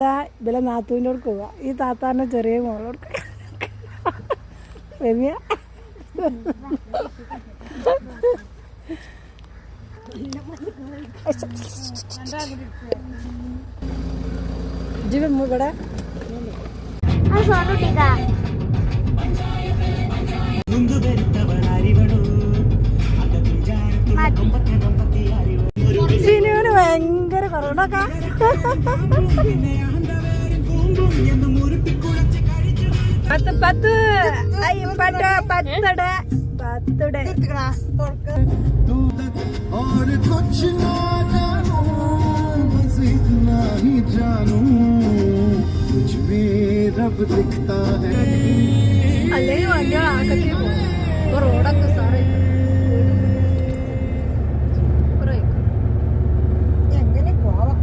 ഇതിലെ നാത്തൂവിനോട് പോവുക. ഈ താത്താൻ്റെ ചെറിയ മോളോട് രമ്യ ജീവൻ ഇവിടെ സിനുവിന് ഭയങ്കര കുറവുണ്ടൊക്കെ. പത്ത് പത്തടെ അല്ലെങ്കിൽ വണ്ടി ആക്കത്തി റോഡൊക്കെ സാറേ എങ്ങനെ പോവാം.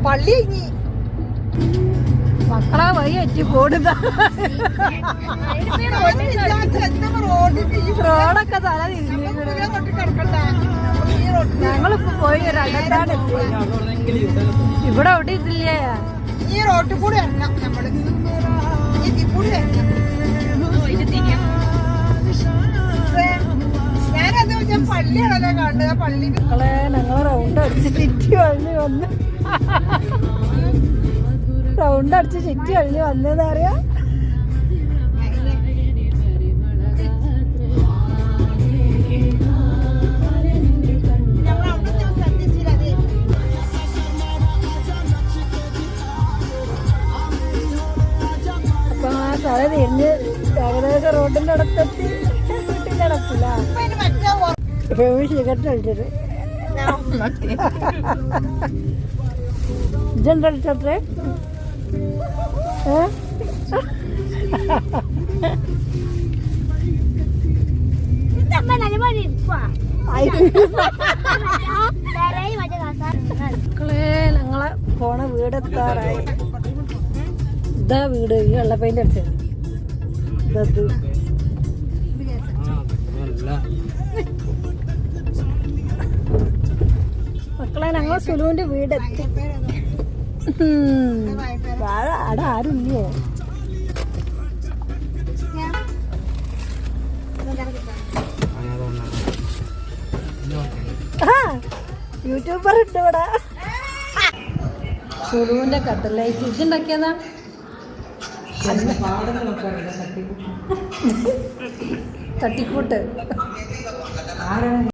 പള്ളി മക്കളെ വഴി എറ്റി പോടുന്ന റോഡൊക്കെ തല തിരിഞ്ഞു. ഞങ്ങളിപ്പോ പോയി രണ്ടാണ് ഇവിടെ എവിടെ ഇതില്ലേ ഈ റോട്ടിൽ കൂടെ പള്ളിയാണല്ലോ കാണുന്നത്. പള്ളി മക്കളെ ഞങ്ങള് റൗണ്ട് അടിച്ച് ചുറ്റി കഴിഞ്ഞ് വന്ന് റൗണ്ട് അടിച്ച് ചുറ്റി കഴിഞ്ഞ് വന്നതെന്ന് അറിയാം. അപ്പൊ ആ തല തിരിഞ്ഞ് ഏകദേശം റോഡിന്റെ അടുത്തെത്തി. വീട്ടിന്റെ അടുത്തില്ല സിഗരറ്റ് അടിച്ചത് ഇജെന്തടിച്ചത്രേ. മക്കളെ ഞങ്ങളെ പോണ വീടെത്താറായി. ഇതാ വീട്. ഈ വെള്ള പെയിന്റ് അടിച്ചത് ഇതത്. മക്കളെ ഞങ്ങൾ സുലുവിന്റെ വീടെത്തി. അവിടെ ആരുമില്ലേ? യൂട്യൂബർ ഉണ്ട് ഇവിടെ. സുലുവിന്റെ കട്ടലൈറ്റ് ഇതുണ്ടാക്കിയതാ. തട്ടിക്കൂട്ട്